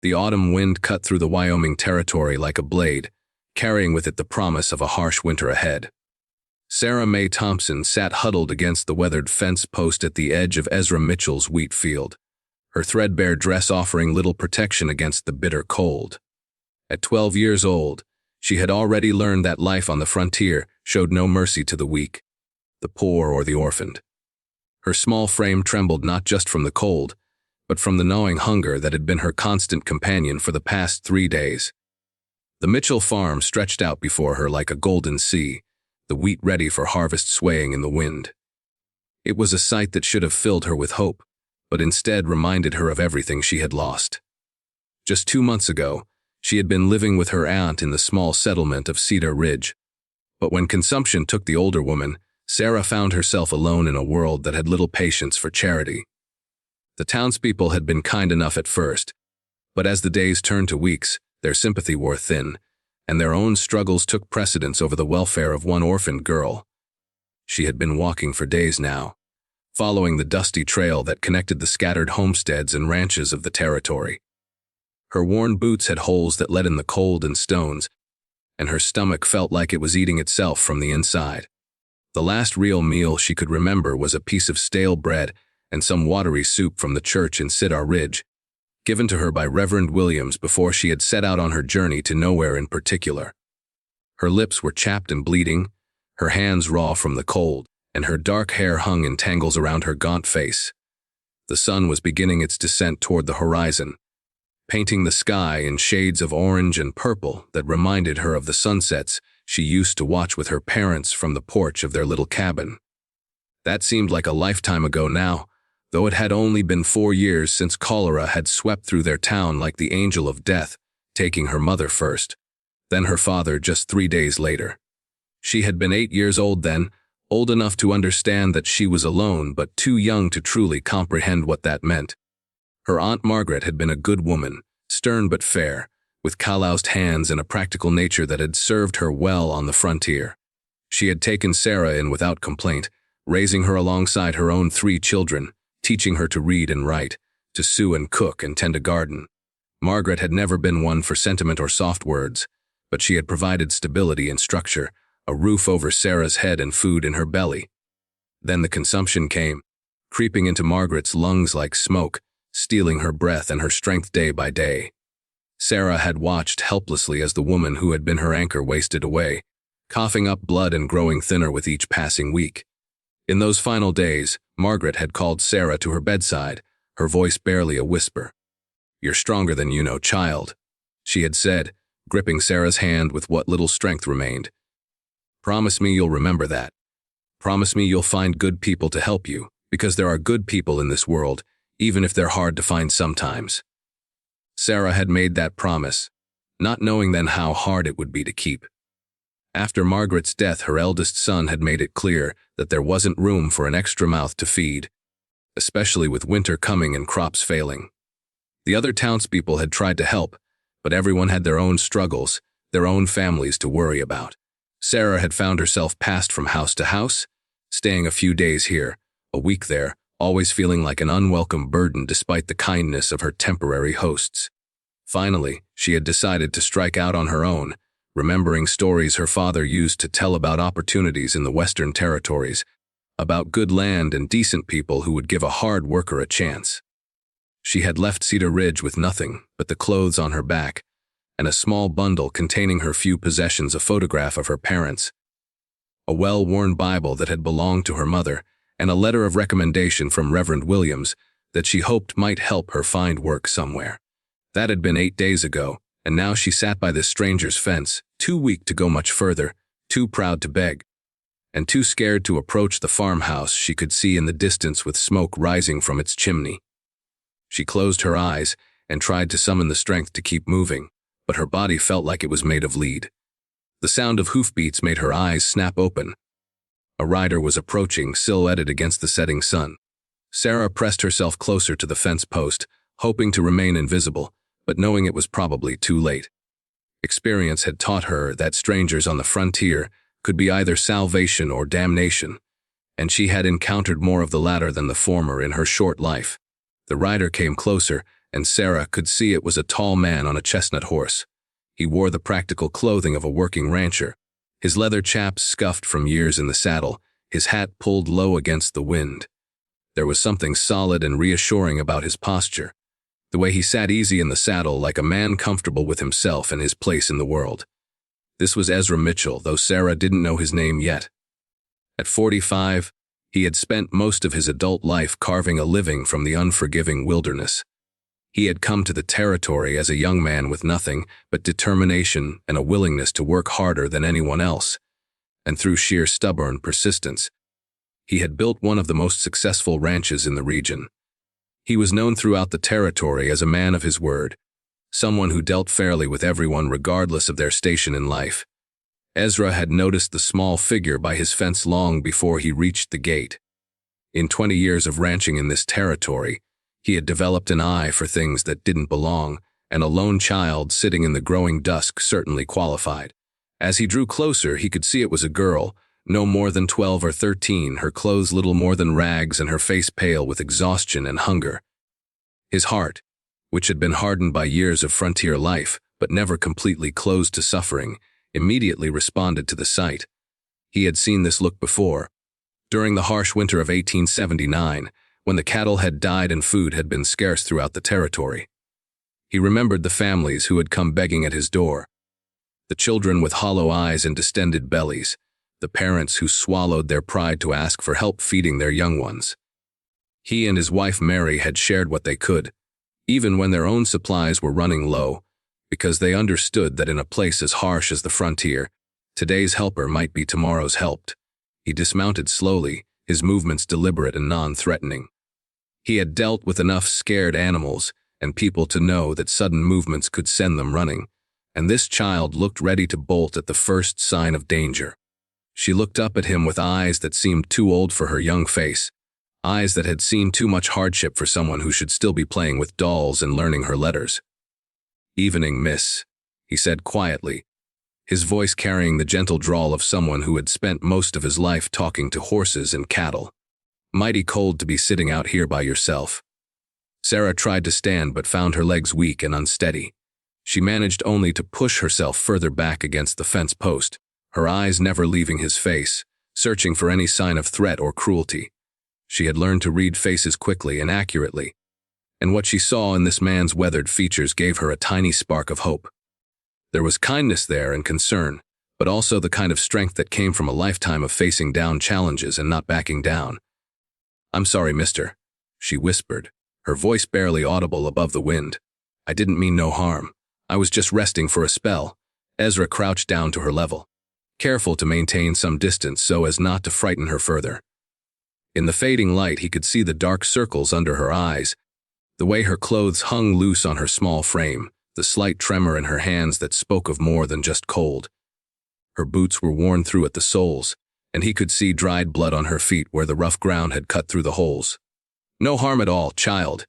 The autumn wind cut through the Wyoming territory like a blade, carrying with it the promise of a harsh winter ahead. Sarah Mae Thompson sat huddled against the weathered fence post at the edge of Ezra Mitchell's wheat field, her threadbare dress offering little protection against the bitter cold. At 12 years old, she had already learned that life on the frontier showed no mercy to the weak, the poor, or the orphaned. Her small frame trembled not just from the cold, but from the gnawing hunger that had been her constant companion for the past 3 days. The Mitchell farm stretched out before her like a golden sea, the wheat ready for harvest swaying in the wind. It was a sight that should have filled her with hope, but instead reminded her of everything she had lost. Just 2 months ago, she had been living with her aunt in the small settlement of Cedar Ridge. But when consumption took the older woman, Sarah found herself alone in a world that had little patience for charity. The townspeople had been kind enough at first, but as the days turned to weeks, their sympathy wore thin, and their own struggles took precedence over the welfare of one orphaned girl. She had been walking for days now, following the dusty trail that connected the scattered homesteads and ranches of the territory. Her worn boots had holes that let in the cold and stones, and her stomach felt like it was eating itself from the inside. The last real meal she could remember was a piece of stale bread and some watery soup from the church in Cedar Ridge, given to her by Reverend Williams before she had set out on her journey to nowhere in particular. Her lips were chapped and bleeding, her hands raw from the cold, and her dark hair hung in tangles around her gaunt face. The sun was beginning its descent toward the horizon, painting the sky in shades of orange and purple that reminded her of the sunsets she used to watch with her parents from the porch of their little cabin. That seemed like a lifetime ago now, though it had only been 4 years since cholera had swept through their town like the angel of death, taking her mother first, then her father just 3 days later. She had been 8 years old then, old enough to understand that she was alone but too young to truly comprehend what that meant. Her Aunt Margaret had been a good woman, stern but fair, with calloused hands and a practical nature that had served her well on the frontier. She had taken Sarah in without complaint, raising her alongside her own 3 children, teaching her to read and write, to sew and cook and tend a garden. Margaret had never been one for sentiment or soft words, but she had provided stability and structure, a roof over Sarah's head and food in her belly. Then the consumption came, creeping into Margaret's lungs like smoke, stealing her breath and her strength day by day. Sarah had watched helplessly as the woman who had been her anchor wasted away, coughing up blood and growing thinner with each passing week. In those final days, Margaret had called Sarah to her bedside, her voice barely a whisper. "You're stronger than you know, child," she had said, gripping Sarah's hand with what little strength remained. "Promise me you'll remember that. Promise me you'll find good people to help you, because there are good people in this world, even if they're hard to find sometimes." Sarah had made that promise, not knowing then how hard it would be to keep. After Margaret's death, her eldest son had made it clear that there wasn't room for an extra mouth to feed, especially with winter coming and crops failing. The other townspeople had tried to help, but everyone had their own struggles, their own families to worry about. Sarah had found herself passed from house to house, staying a few days here, a week there, always feeling like an unwelcome burden despite the kindness of her temporary hosts. Finally, she had decided to strike out on her own, remembering stories her father used to tell about opportunities in the Western territories, about good land and decent people who would give a hard worker a chance. She had left Cedar Ridge with nothing but the clothes on her back and a small bundle containing her few possessions, a photograph of her parents, a well-worn Bible that had belonged to her mother, and a letter of recommendation from Reverend Williams that she hoped might help her find work somewhere. That had been 8 days ago, and now she sat by this stranger's fence, too weak to go much further, too proud to beg, and too scared to approach the farmhouse she could see in the distance with smoke rising from its chimney. She closed her eyes and tried to summon the strength to keep moving, but her body felt like it was made of lead. The sound of hoofbeats made her eyes snap open. A rider was approaching, silhouetted against the setting sun. Sarah pressed herself closer to the fence post, hoping to remain invisible, but knowing it was probably too late. Experience had taught her that strangers on the frontier could be either salvation or damnation, and she had encountered more of the latter than the former in her short life. The rider came closer, and Sarah could see it was a tall man on a chestnut horse. He wore the practical clothing of a working rancher, his leather chaps scuffed from years in the saddle, his hat pulled low against the wind. There was something solid and reassuring about his posture, the way he sat easy in the saddle like a man comfortable with himself and his place in the world. This was Ezra Mitchell, though Sarah didn't know his name yet. At 45, he had spent most of his adult life carving a living from the unforgiving wilderness. He had come to the territory as a young man with nothing but determination and a willingness to work harder than anyone else, and through sheer stubborn persistence, he had built one of the most successful ranches in the region. He was known throughout the territory as a man of his word, someone who dealt fairly with everyone regardless of their station in life. Ezra had noticed the small figure by his fence long before he reached the gate. In 20 years of ranching in this territory, he had developed an eye for things that didn't belong, and a lone child sitting in the growing dusk certainly qualified. As he drew closer, he could see it was a girl, no more than 12 or 13, her clothes little more than rags and her face pale with exhaustion and hunger. His heart, which had been hardened by years of frontier life but never completely closed to suffering, immediately responded to the sight. He had seen this look before, during the harsh winter of 1879, when the cattle had died and food had been scarce throughout the territory. He remembered the families who had come begging at his door, the children with hollow eyes and distended bellies, the parents who swallowed their pride to ask for help feeding their young ones. He and his wife Mary had shared what they could, even when their own supplies were running low, because they understood that in a place as harsh as the frontier, today's helper might be tomorrow's helped. He dismounted slowly, his movements deliberate and non-threatening. He had dealt with enough scared animals and people to know that sudden movements could send them running, and this child looked ready to bolt at the first sign of danger. She looked up at him with eyes that seemed too old for her young face, eyes that had seen too much hardship for someone who should still be playing with dolls and learning her letters. "Evening, miss," he said quietly, his voice carrying the gentle drawl of someone who had spent most of his life talking to horses and cattle. "Mighty cold to be sitting out here by yourself." Sarah tried to stand but found her legs weak and unsteady. She managed only to push herself further back against the fence post, her eyes never leaving his face, searching for any sign of threat or cruelty. She had learned to read faces quickly and accurately, and what she saw in this man's weathered features gave her a tiny spark of hope. There was kindness there and concern, but also the kind of strength that came from a lifetime of facing down challenges and not backing down. "I'm sorry, mister," she whispered, her voice barely audible above the wind. "I didn't mean no harm. I was just resting for a spell." Ezra crouched down to her level, careful to maintain some distance so as not to frighten her further. In the fading light, he could see the dark circles under her eyes, the way her clothes hung loose on her small frame, the slight tremor in her hands that spoke of more than just cold. Her boots were worn through at the soles, and he could see dried blood on her feet where the rough ground had cut through the holes. "No harm at all, child,"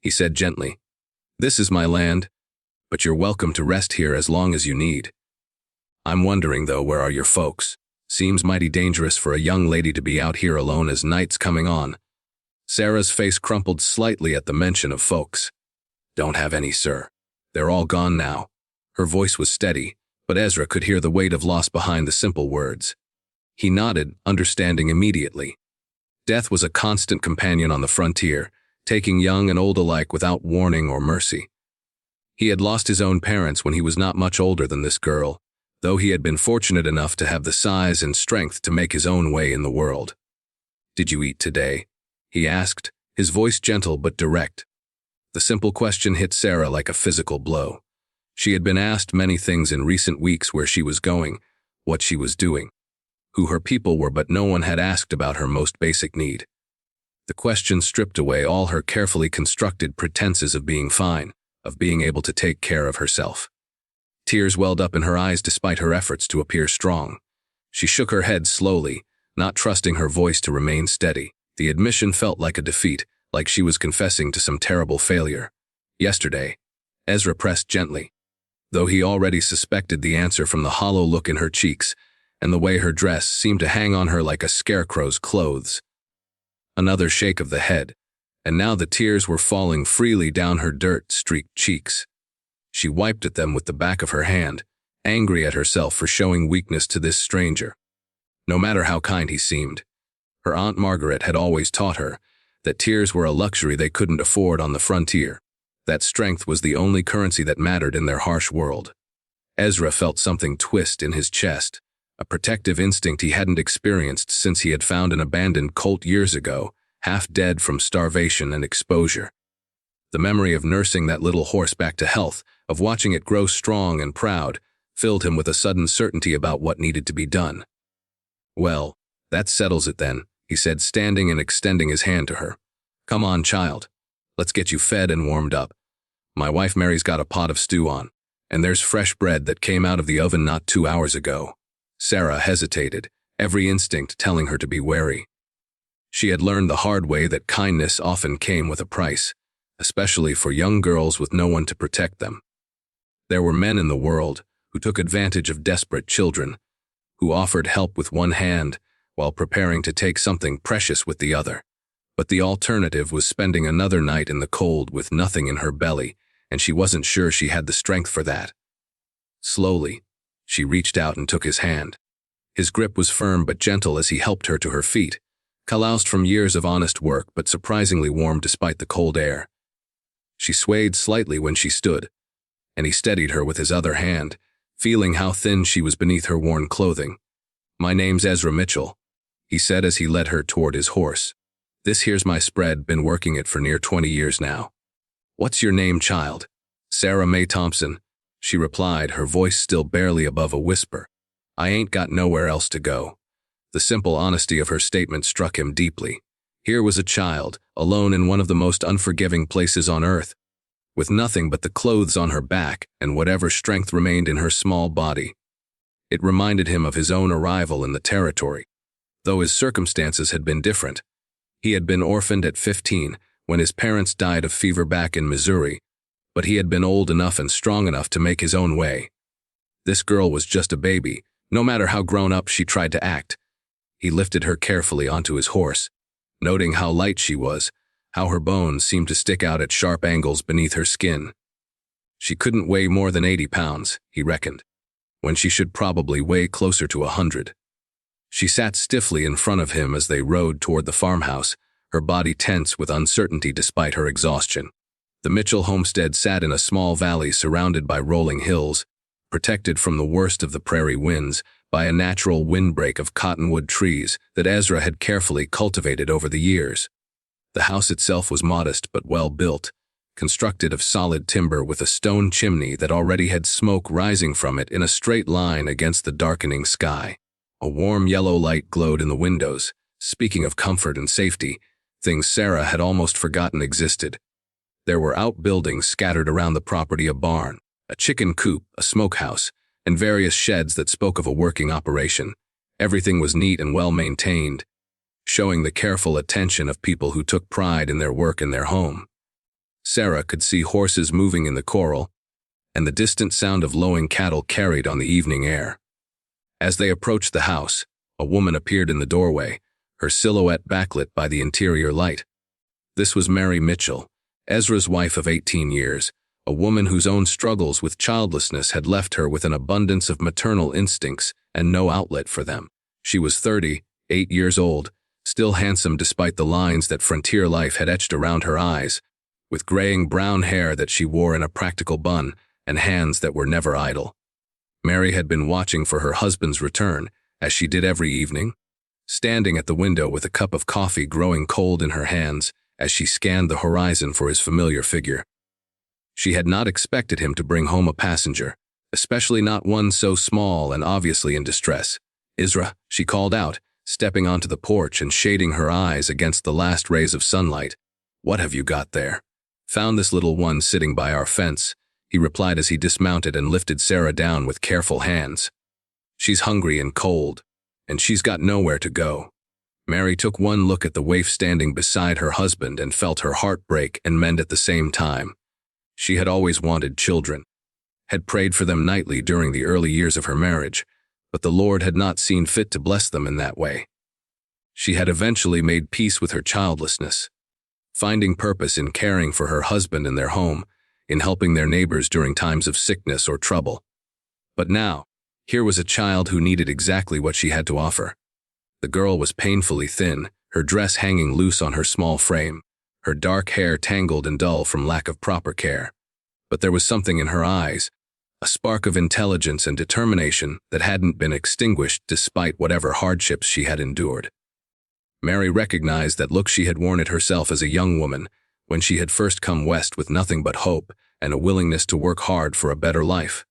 he said gently. "This is my land, but you're welcome to rest here as long as you need. I'm wondering, though, where are your folks? Seems mighty dangerous for a young lady to be out here alone as night's coming on." Sarah's face crumpled slightly at the mention of folks. "Don't have any, sir. They're all gone now." Her voice was steady, but Ezra could hear the weight of loss behind the simple words. He nodded, understanding immediately. Death was a constant companion on the frontier, taking young and old alike without warning or mercy. He had lost his own parents when he was not much older than this girl, though he had been fortunate enough to have the size and strength to make his own way in the world. "Did you eat today?" he asked, his voice gentle but direct. The simple question hit Sarah like a physical blow. She had been asked many things in recent weeks: where she was going, what she was doing, who her people were, but no one had asked about her most basic need. The question stripped away all her carefully constructed pretenses of being fine, of being able to take care of herself. Tears welled up in her eyes despite her efforts to appear strong. She shook her head slowly, not trusting her voice to remain steady. The admission felt like a defeat, like she was confessing to some terrible failure. "Yesterday," Ezra pressed gently, though he already suspected the answer from the hollow look in her cheeks and the way her dress seemed to hang on her like a scarecrow's clothes. Another shake of the head, and now the tears were falling freely down her dirt-streaked cheeks. She wiped at them with the back of her hand, angry at herself for showing weakness to this stranger. No matter how kind he seemed, her Aunt Margaret had always taught her that tears were a luxury they couldn't afford on the frontier, that strength was the only currency that mattered in their harsh world. Ezra felt something twist in his chest, a protective instinct he hadn't experienced since he had found an abandoned colt years ago, half dead from starvation and exposure. The memory of nursing that little horse back to health, of watching it grow strong and proud, filled him with a sudden certainty about what needed to be done. "Well, that settles it then," he said, standing and extending his hand to her. "Come on, child. Let's get you fed and warmed up. My wife Mary's got a pot of stew on, and there's fresh bread that came out of the oven not 2 hours ago." Sarah hesitated, every instinct telling her to be wary. She had learned the hard way that kindness often came with a price, especially for young girls with no one to protect them. There were men in the world who took advantage of desperate children, who offered help with one hand while preparing to take something precious with the other. But the alternative was spending another night in the cold with nothing in her belly, and she wasn't sure she had the strength for that. Slowly, she reached out and took his hand. His grip was firm but gentle as he helped her to her feet, calloused from years of honest work but surprisingly warm despite the cold air. She swayed slightly when she stood, and he steadied her with his other hand, feeling how thin she was beneath her worn clothing. "My name's Ezra Mitchell," he said as he led her toward his horse. "This here's my spread, been working it for near 20 years now." "What's your name, child?" "Sarah May Thompson," she replied, her voice still barely above a whisper. "I ain't got nowhere else to go." The simple honesty of her statement struck him deeply. Here was a child, alone in one of the most unforgiving places on earth, with nothing but the clothes on her back and whatever strength remained in her small body. It reminded him of his own arrival in the territory, though his circumstances had been different. He had been orphaned at 15 when his parents died of fever back in Missouri, but he had been old enough and strong enough to make his own way. This girl was just a baby, no matter how grown up she tried to act. He lifted her carefully onto his horse, noting how light she was, how her bones seemed to stick out at sharp angles beneath her skin. She couldn't weigh more than 80 pounds, he reckoned, when she should probably weigh closer to 100. She sat stiffly in front of him as they rode toward the farmhouse, her body tense with uncertainty despite her exhaustion. The Mitchell homestead sat in a small valley surrounded by rolling hills, protected from the worst of the prairie winds by a natural windbreak of cottonwood trees that Ezra had carefully cultivated over the years. The house itself was modest but well built, constructed of solid timber with a stone chimney that already had smoke rising from it in a straight line against the darkening sky. A warm yellow light glowed in the windows, speaking of comfort and safety, things Sarah had almost forgotten existed. There were outbuildings scattered around the property, a barn, a chicken coop, a smokehouse, and various sheds that spoke of a working operation. Everything was neat and well maintained, showing the careful attention of people who took pride in their work and their home. Sarah could see horses moving in the corral, and the distant sound of lowing cattle carried on the evening air. As they approached the house, a woman appeared in the doorway, her silhouette backlit by the interior light. This was Mary Mitchell, Ezra's wife of 18 years, a woman whose own struggles with childlessness had left her with an abundance of maternal instincts and no outlet for them. She was 38 years old, still handsome despite the lines that frontier life had etched around her eyes, with graying brown hair that she wore in a practical bun and hands that were never idle. Mary had been watching for her husband's return, as she did every evening, standing at the window with a cup of coffee growing cold in her hands as she scanned the horizon for his familiar figure. She had not expected him to bring home a passenger, especially not one so small and obviously in distress. "Ezra," she called out, stepping onto the porch and shading her eyes against the last rays of sunlight. "What have you got there?" "Found this little one sitting by our fence," he replied as he dismounted and lifted Sarah down with careful hands. "She's hungry and cold, and she's got nowhere to go." Mary took one look at the waif standing beside her husband and felt her heart break and mend at the same time. She had always wanted children, had prayed for them nightly during the early years of her marriage, but the Lord had not seen fit to bless them in that way. She had eventually made peace with her childlessness. finding purpose in caring for her husband and their home, in helping their neighbors during times of sickness or trouble. But now, here was a child who needed exactly what she had to offer. The girl was painfully thin, her dress hanging loose on her small frame, her dark hair tangled and dull from lack of proper care. But there was something in her eyes, a spark of intelligence and determination that hadn't been extinguished despite whatever hardships she had endured. Mary recognized that look she had worn it herself as a young woman, when she had first come west with nothing but hope and a willingness to work hard for a better life.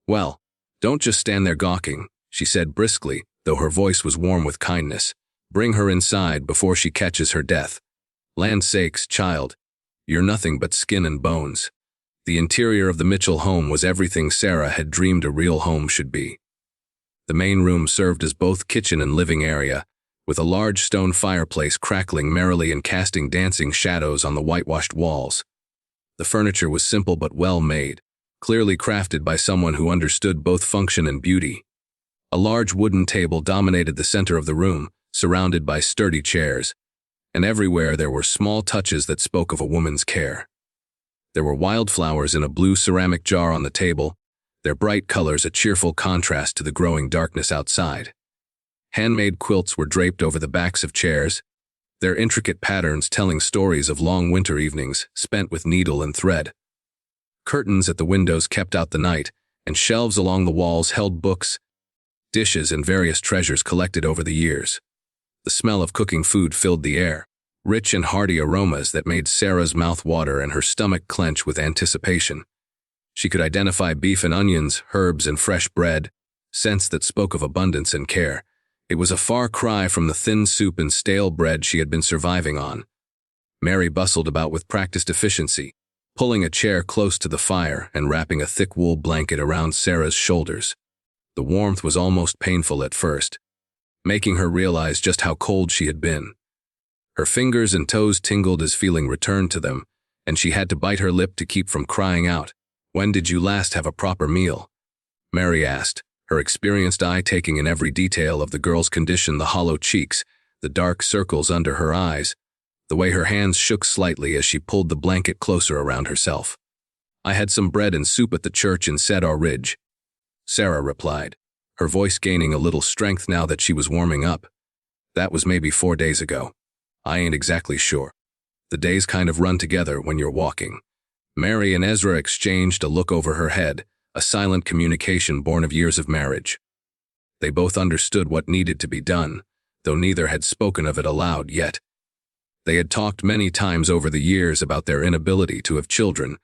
"Well, don't just stand there gawking," she said briskly, though her voice was warm with kindness. "Bring her inside before she catches her death. Land's sakes, child, you're nothing but skin and bones." The interior of the Mitchell home was everything Sarah had dreamed a real home should be. The main room served as both kitchen and living area, with a large stone fireplace crackling merrily and casting dancing shadows on the whitewashed walls. The furniture was simple but well made, clearly crafted by someone who understood both function and beauty. A large wooden table dominated the center of the room, surrounded by sturdy chairs, and everywhere there were small touches that spoke of a woman's care. There were wildflowers in a blue ceramic jar on the table, their bright colors a cheerful contrast to the growing darkness outside. Handmade quilts were draped over the backs of chairs, their intricate patterns telling stories of long winter evenings spent with needle and thread. Curtains at the windows kept out the night, and shelves along the walls held books, dishes, and various treasures collected over the years. The smell of cooking food filled the air, rich and hearty aromas that made Sarah's mouth water and her stomach clench with anticipation. She could identify beef and onions, herbs and fresh bread, scents that spoke of abundance and care. It was a far cry from the thin soup and stale bread she had been surviving on. Mary bustled about with practiced efficiency, pulling a chair close to the fire and wrapping a thick wool blanket around Sarah's shoulders. The warmth was almost painful at first, making her realize just how cold she had been. Her fingers and toes tingled as feeling returned to them, and she had to bite her lip to keep from crying out. "When did you last have a proper meal?" Mary asked, her experienced eye taking in every detail of the girl's condition, the hollow cheeks, the dark circles under her eyes, the way her hands shook slightly as she pulled the blanket closer around herself. "I had some bread and soup at the church in Cedar Ridge," Sarah replied, her voice gaining a little strength now that she was warming up. "That was maybe 4 days ago. I ain't exactly sure. The days kind of run together when you're walking." Mary and Ezra exchanged a look over her head, a silent communication born of years of marriage. They both understood what needed to be done, though neither had spoken of it aloud yet. They had talked many times over the years about their inability to have children,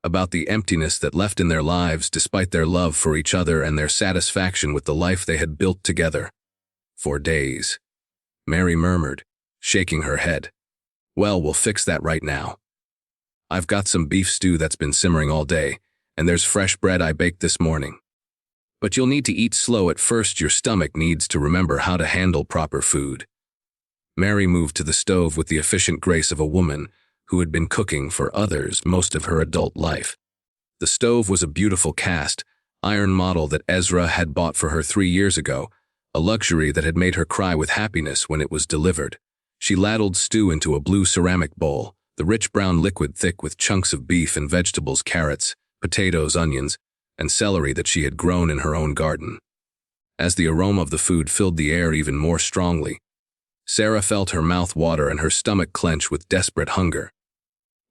about the emptiness that left in their lives despite their love for each other and their satisfaction with the life they had built together. "For days," Mary murmured, shaking her head. "Well, we'll fix that right now. I've got some beef stew that's been simmering all day, and there's fresh bread I baked this morning. But you'll need to eat slow at first. Your stomach needs to remember how to handle proper food." Mary moved to the stove with the efficient grace of a woman who had been cooking for others most of her adult life. The stove was a beautiful cast iron model that Ezra had bought for her 3 years ago, a luxury that had made her cry with happiness when it was delivered. She ladled stew into a blue ceramic bowl, the rich brown liquid thick with chunks of beef and vegetables, carrots, potatoes, onions, and celery that she had grown in her own garden. As the aroma of the food filled the air even more strongly, Sarah felt her mouth water and her stomach clench with desperate hunger.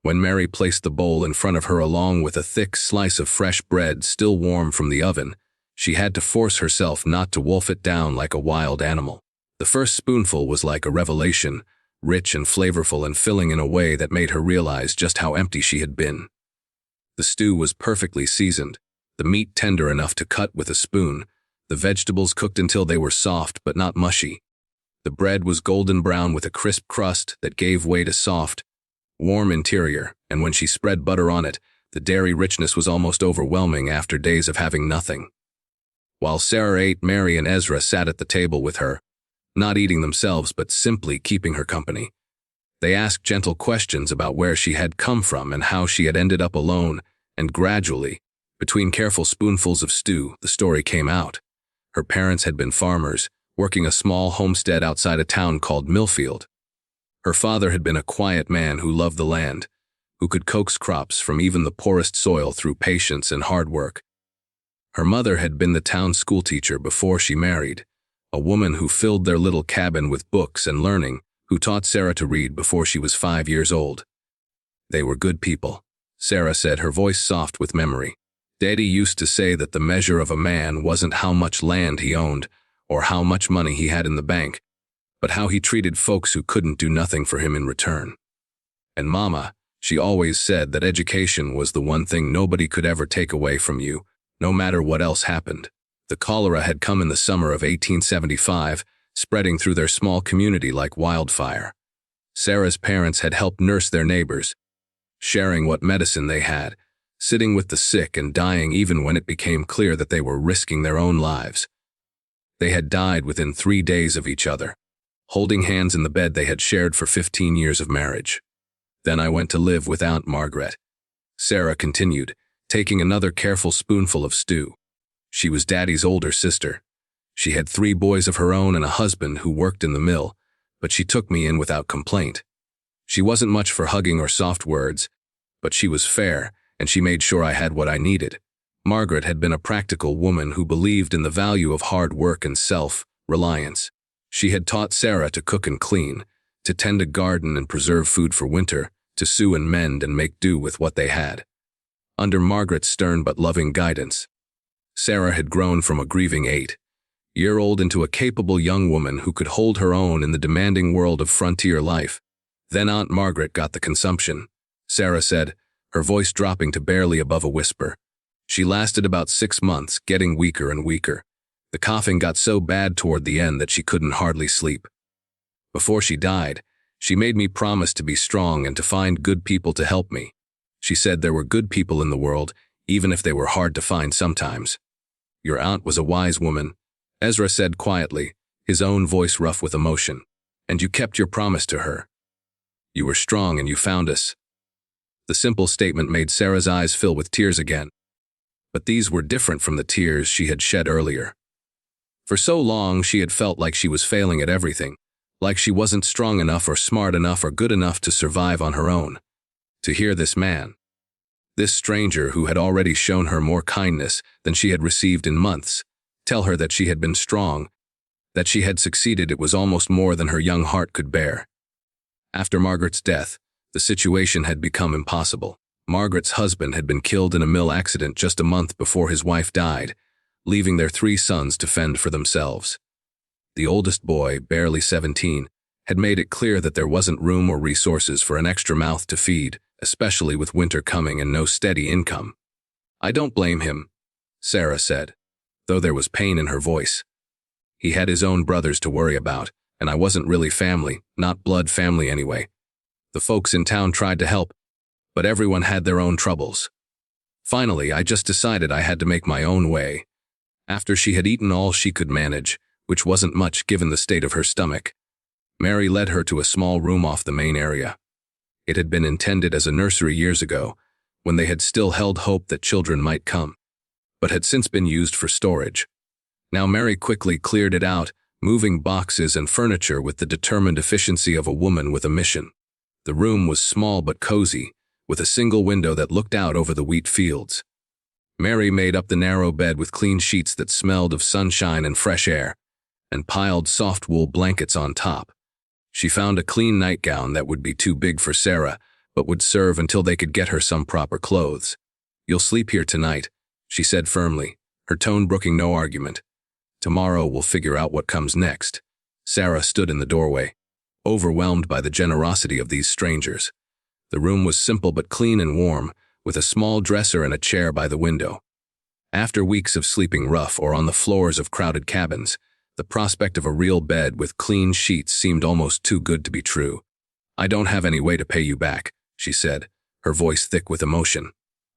When Mary placed the bowl in front of her along with a thick slice of fresh bread still warm from the oven, she had to force herself not to wolf it down like a wild animal. The first spoonful was like a revelation, rich and flavorful and filling in a way that made her realize just how empty she had been. The stew was perfectly seasoned, the meat tender enough to cut with a spoon, the vegetables cooked until they were soft but not mushy. The bread was golden brown with a crisp crust that gave way to soft, warm interior, and when she spread butter on it, the dairy richness was almost overwhelming after days of having nothing. While Sarah ate, Mary and Ezra sat at the table with her, not eating themselves but simply keeping her company. They asked gentle questions about where she had come from and how she had ended up alone, and gradually, between careful spoonfuls of stew, the story came out. Her parents had been farmers, working a small homestead outside a town called Millfield. Her father had been a quiet man who loved the land, who could coax crops from even the poorest soil through patience and hard work. Her mother had been the town schoolteacher before she married, a woman who filled their little cabin with books and learning, who taught Sarah to read before she was 5 years old. They were good people, Sarah said, her voice soft with memory. Daddy used to say that the measure of a man wasn't how much land he owned or how much money he had in the bank, but how he treated folks who couldn't do nothing for him in return. And Mama, she always said that education was the one thing nobody could ever take away from you, no matter what else happened. The cholera had come in the summer of 1875, spreading through their small community like wildfire. Sarah's parents had helped nurse their neighbors, sharing what medicine they had, sitting with the sick and dying even when it became clear that they were risking their own lives. They had died within 3 days of each other, holding hands in the bed they had shared for 15 years of marriage. Then I went to live with Aunt Margaret. Sarah continued, taking another careful spoonful of stew. She was Daddy's older sister. She had 3 boys of her own and a husband who worked in the mill, but she took me in without complaint. She wasn't much for hugging or soft words, but she was fair, and she made sure I had what I needed. Margaret had been a practical woman who believed in the value of hard work and self-reliance. She had taught Sarah to cook and clean, to tend a garden and preserve food for winter, to sew and mend and make do with what they had. Under Margaret's stern but loving guidance, Sarah had grown from a grieving 8-year-old into a capable young woman who could hold her own in the demanding world of frontier life. Then Aunt Margaret got the consumption, Sarah said, her voice dropping to barely above a whisper. She lasted about 6 months, getting weaker and weaker. The coughing got so bad toward the end that she couldn't hardly sleep. Before she died, she made me promise to be strong and to find good people to help me. She said there were good people in the world, even if they were hard to find sometimes. Your aunt was a wise woman, Ezra said quietly, his own voice rough with emotion. And you kept your promise to her. You were strong and you found us. The simple statement made Sarah's eyes fill with tears again. But these were different from the tears she had shed earlier. For so long she had felt like she was failing at everything, like she wasn't strong enough or smart enough or good enough to survive on her own. To hear this man, this stranger who had already shown her more kindness than she had received in months, tell her that she had been strong, that she had succeeded, it was almost more than her young heart could bear. After Margaret's death, the situation had become impossible. Margaret's husband had been killed in a mill accident just a month before his wife died, leaving their 3 sons to fend for themselves. The oldest boy, barely 17, had made it clear that there wasn't room or resources for an extra mouth to feed, especially with winter coming and no steady income. I don't blame him, Sarah said, though there was pain in her voice. He had his own brothers to worry about, and I wasn't really family, not blood family anyway. The folks in town tried to help, but everyone had their own troubles. Finally, I just decided I had to make my own way. After she had eaten all she could manage, which wasn't much given the state of her stomach, Mary led her to a small room off the main area. It had been intended as a nursery years ago, when they had still held hope that children might come, but had since been used for storage. Now Mary quickly cleared it out, moving boxes and furniture with the determined efficiency of a woman with a mission. The room was small but cozy, with a single window that looked out over the wheat fields. Mary made up the narrow bed with clean sheets that smelled of sunshine and fresh air, and piled soft wool blankets on top. She found a clean nightgown that would be too big for Sarah, but would serve until they could get her some proper clothes. "You'll sleep here tonight," she said firmly, her tone brooking no argument. "Tomorrow we'll figure out what comes next." Sarah stood in the doorway, overwhelmed by the generosity of these strangers. The room was simple but clean and warm, with a small dresser and a chair by the window. After weeks of sleeping rough or on the floors of crowded cabins, the prospect of a real bed with clean sheets seemed almost too good to be true. "I don't have any way to pay you back," she said, her voice thick with emotion.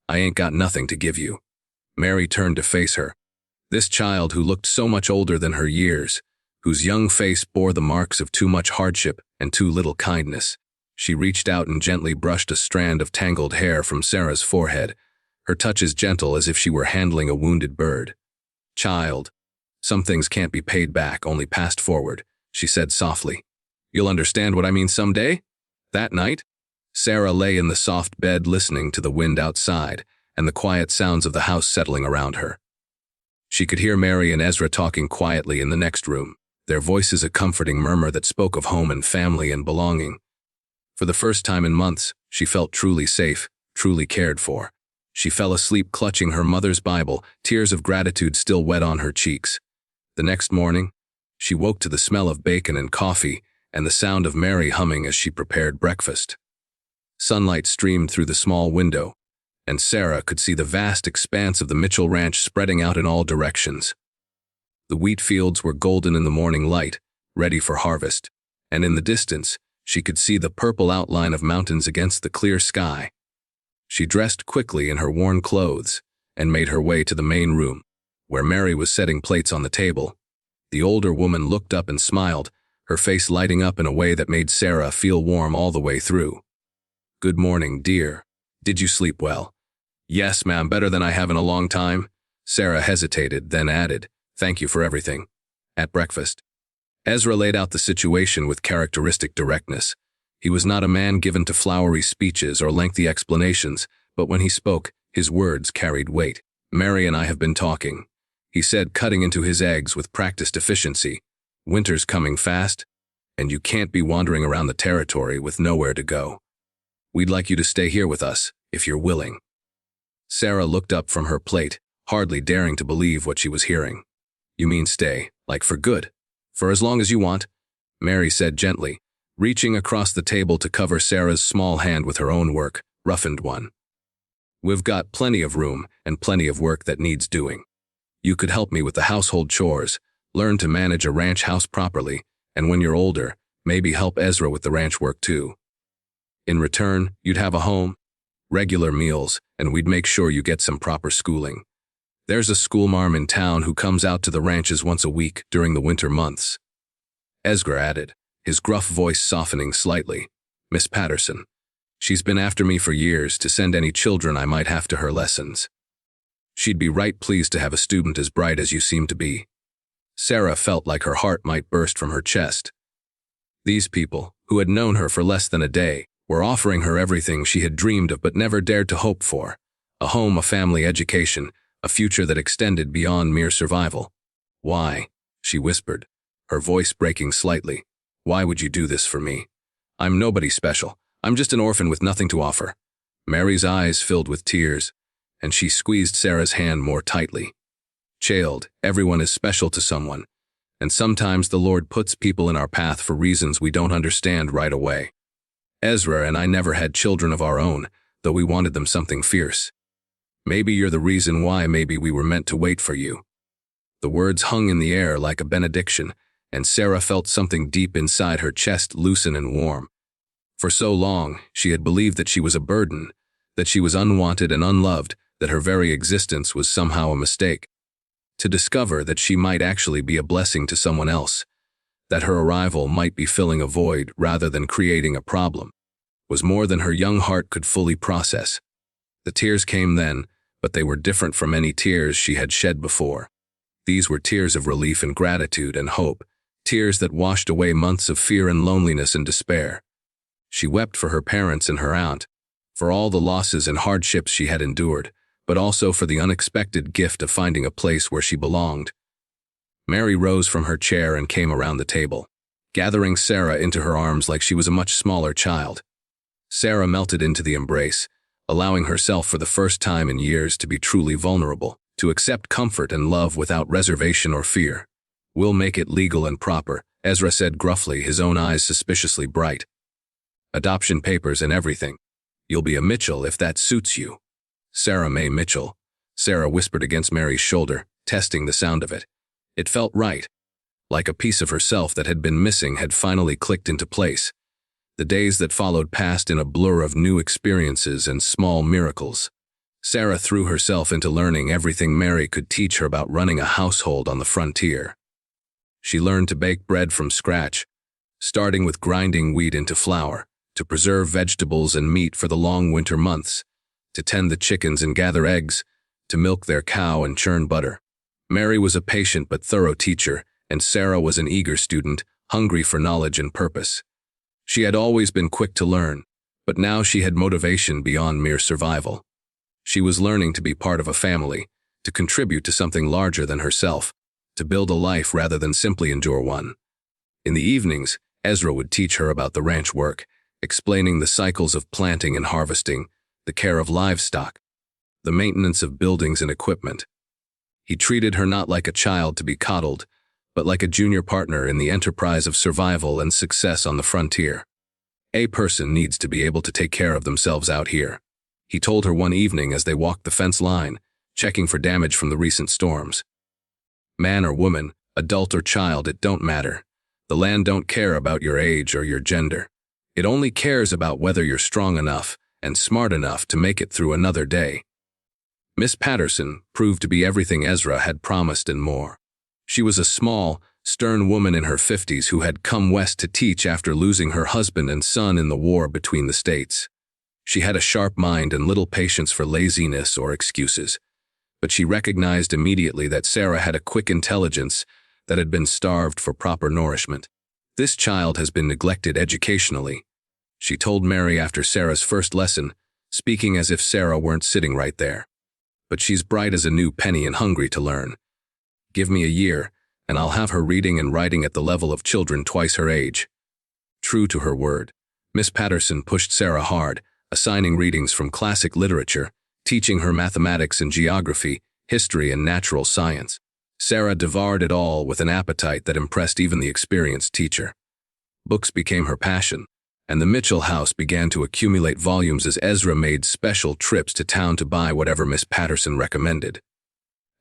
"I ain't got nothing to give you." Mary turned to face her. This child who looked so much older than her years, whose young face bore the marks of too much hardship and too little kindness. She reached out and gently brushed a strand of tangled hair from Sarah's forehead, her touch as gentle as if she were handling a wounded bird. "Child, some things can't be paid back, only passed forward," she said softly. You'll understand what I mean someday? That night, Sarah lay in the soft bed listening to the wind outside and the quiet sounds of the house settling around her. She could hear Mary and Ezra talking quietly in the next room, their voices a comforting murmur that spoke of home and family and belonging. For the first time in months, she felt truly safe, truly cared for. She fell asleep clutching her mother's Bible, tears of gratitude still wet on her cheeks. The next morning, she woke to the smell of bacon and coffee and the sound of Mary humming as she prepared breakfast. Sunlight streamed through the small window, and Sarah could see the vast expanse of the Mitchell Ranch spreading out in all directions. The wheat fields were golden in the morning light, ready for harvest, and in the distance, she could see the purple outline of mountains against the clear sky. She dressed quickly in her worn clothes and made her way to the main room, where Mary was setting plates on the table. The older woman looked up and smiled, her face lighting up in a way that made Sarah feel warm all the way through. "Good morning, dear. Did you sleep well?" "Yes, ma'am, better than I have in a long time." Sarah hesitated, then added, "Thank you for everything." At breakfast, Ezra laid out the situation with characteristic directness. He was not a man given to flowery speeches or lengthy explanations, but when he spoke, his words carried weight. "Mary and I have been talking," he said, cutting into his eggs with practiced efficiency. "Winter's coming fast, and you can't be wandering around the territory with nowhere to go. We'd like you to stay here with us, if you're willing." Sarah looked up from her plate, hardly daring to believe what she was hearing. "You mean stay, like for good? For as long as you want?" Mary said gently, reaching across the table to cover Sarah's small hand with her own work, roughened one. "We've got plenty of room and plenty of work that needs doing. You could help me with the household chores, learn to manage a ranch house properly, and when you're older, maybe help Ezra with the ranch work too. In return, you'd have a home, regular meals, and we'd make sure you get some proper schooling. There's a schoolmarm in town who comes out to the ranches once a week during the winter months." Ezra added, his gruff voice softening slightly, "Miss Patterson. She's been after me for years to send any children I might have to her lessons. She'd be right pleased to have a student as bright as you seem to be." Sarah felt like her heart might burst from her chest. These people, who had known her for less than a day, were offering her everything she had dreamed of but never dared to hope for: a home, a family, education, a future that extended beyond mere survival. "Why?" she whispered, her voice breaking slightly. "Why would you do this for me? I'm nobody special. I'm just an orphan with nothing to offer." Mary's eyes filled with tears, and she squeezed Sarah's hand more tightly. "Child, everyone is special to someone, and sometimes the Lord puts people in our path for reasons we don't understand right away. Ezra and I never had children of our own, though we wanted them something fierce. Maybe you're the reason why, maybe we were meant to wait for you." The words hung in the air like a benediction, and Sarah felt something deep inside her chest loosen and warm. For so long, she had believed that she was a burden, that she was unwanted and unloved, that her very existence was somehow a mistake. To discover that she might actually be a blessing to someone else, that her arrival might be filling a void rather than creating a problem, was more than her young heart could fully process. The tears came then, but they were different from any tears she had shed before. These were tears of relief and gratitude and hope, tears that washed away months of fear and loneliness and despair. She wept for her parents and her aunt, for all the losses and hardships she had endured, but also for the unexpected gift of finding a place where she belonged. Mary rose from her chair and came around the table, gathering Sarah into her arms like she was a much smaller child. Sarah melted into the embrace, allowing herself for the first time in years to be truly vulnerable, to accept comfort and love without reservation or fear. "We'll make it legal and proper," Ezra said gruffly, his own eyes suspiciously bright. "Adoption papers and everything. You'll be a Mitchell if that suits you." "Sarah May Mitchell," Sarah whispered against Mary's shoulder, testing the sound of it. It felt right, like a piece of herself that had been missing had finally clicked into place. The days that followed passed in a blur of new experiences and small miracles. Sarah threw herself into learning everything Mary could teach her about running a household on the frontier. She learned to bake bread from scratch, starting with grinding wheat into flour, to preserve vegetables and meat for the long winter months, to tend the chickens and gather eggs, to milk their cow and churn butter. Mary was a patient but thorough teacher, and Sarah was an eager student, hungry for knowledge and purpose. She had always been quick to learn, but now she had motivation beyond mere survival. She was learning to be part of a family, to contribute to something larger than herself, to build a life rather than simply endure one. In the evenings, Ezra would teach her about the ranch work, explaining the cycles of planting and harvesting, the care of livestock, the maintenance of buildings and equipment. He treated her not like a child to be coddled, but like a junior partner in the enterprise of survival and success on the frontier. A person needs to be able to take care of themselves out here, he told her one evening as they walked the fence line, checking for damage from the recent storms. Man or woman, adult or child, it don't matter. The land don't care about your age or your gender. It only cares about whether you're strong enough and smart enough to make it through another day. Miss Patterson proved to be everything Ezra had promised and more. She was a small, stern woman in her 50s who had come west to teach after losing her husband and son in the war between the states. She had a sharp mind and little patience for laziness or excuses, but she recognized immediately that Sarah had a quick intelligence that had been starved for proper nourishment. This child has been neglected educationally, she told Mary after Sarah's first lesson, speaking as if Sarah weren't sitting right there. But she's bright as a new penny and hungry to learn. Give me a year, and I'll have her reading and writing at the level of children twice her age. True to her word, Miss Patterson pushed Sarah hard, assigning readings from classic literature, teaching her mathematics and geography, history and natural science. Sarah devoured it all with an appetite that impressed even the experienced teacher. Books became her passion, and the Mitchell house began to accumulate volumes as Ezra made special trips to town to buy whatever Miss Patterson recommended.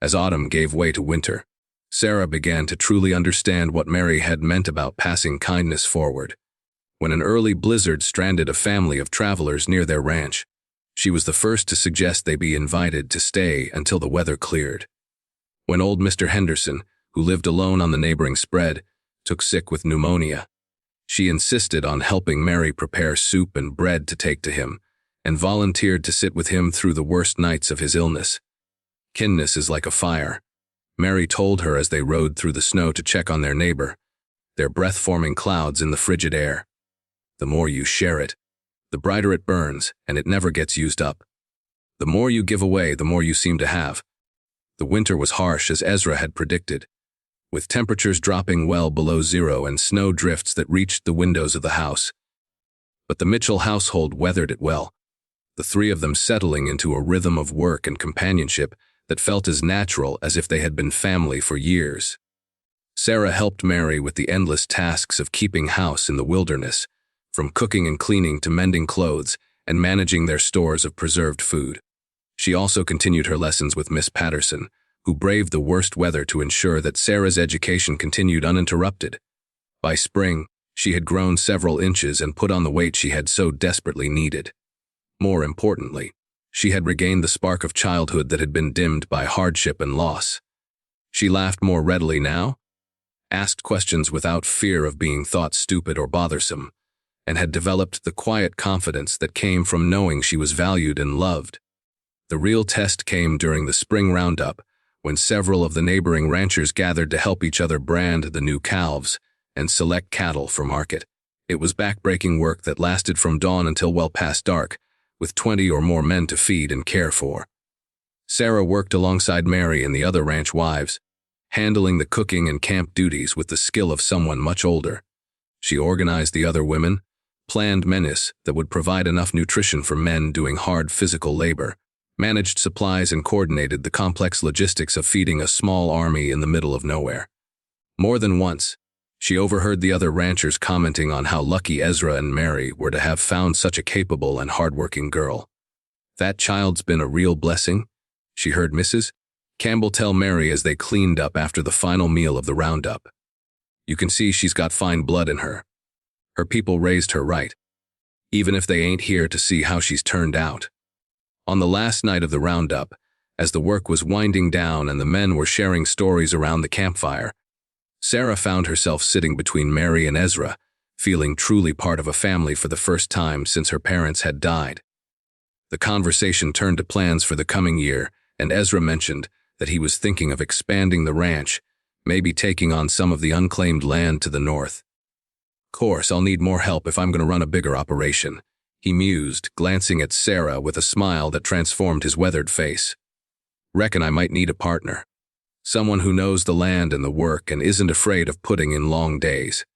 As autumn gave way to winter, Sarah began to truly understand what Mary had meant about passing kindness forward. When an early blizzard stranded a family of travelers near their ranch, she was the first to suggest they be invited to stay until the weather cleared. When old Mr. Henderson, who lived alone on the neighboring spread, took sick with pneumonia, she insisted on helping Mary prepare soup and bread to take to him, and volunteered to sit with him through the worst nights of his illness. Kindness is like a fire, Mary told her as they rode through the snow to check on their neighbor, their breath-forming clouds in the frigid air. The more you share it, the brighter it burns, and it never gets used up. The more you give away, the more you seem to have. The winter was harsh as Ezra had predicted, with temperatures dropping well below zero and snow drifts that reached the windows of the house. But the Mitchell household weathered it well, the three of them settling into a rhythm of work and companionship that felt as natural as if they had been family for years. Sarah helped Mary with the endless tasks of keeping house in the wilderness, from cooking and cleaning to mending clothes and managing their stores of preserved food. She also continued her lessons with Miss Patterson, who braved the worst weather to ensure that Sarah's education continued uninterrupted. By spring, she had grown several inches and put on the weight she had so desperately needed. More importantly, she had regained the spark of childhood that had been dimmed by hardship and loss. She laughed more readily now, asked questions without fear of being thought stupid or bothersome, and had developed the quiet confidence that came from knowing she was valued and loved. The real test came during the spring roundup, when several of the neighboring ranchers gathered to help each other brand the new calves and select cattle for market. It was backbreaking work that lasted from dawn until well past dark, with 20 or more men to feed and care for. Sarah worked alongside Mary and the other ranch wives, handling the cooking and camp duties with the skill of someone much older. She organized the other women, planned menus that would provide enough nutrition for men doing hard physical labor, managed supplies and coordinated the complex logistics of feeding a small army in the middle of nowhere. More than once, she overheard the other ranchers commenting on how lucky Ezra and Mary were to have found such a capable and hardworking girl. "That child's been a real blessing," she heard Mrs. Campbell tell Mary as they cleaned up after the final meal of the roundup. "You can see she's got fine blood in her. Her people raised her right, even if they ain't here to see how she's turned out." On the last night of the roundup, as the work was winding down and the men were sharing stories around the campfire, Sarah found herself sitting between Mary and Ezra, feeling truly part of a family for the first time since her parents had died. The conversation turned to plans for the coming year, and Ezra mentioned that he was thinking of expanding the ranch, maybe taking on some of the unclaimed land to the north. Course, I'll need more help if I'm going to run a bigger operation, he mused, glancing at Sarah with a smile that transformed his weathered face. Reckon I might need a partner. Someone who knows the land and the work and isn't afraid of putting in long days.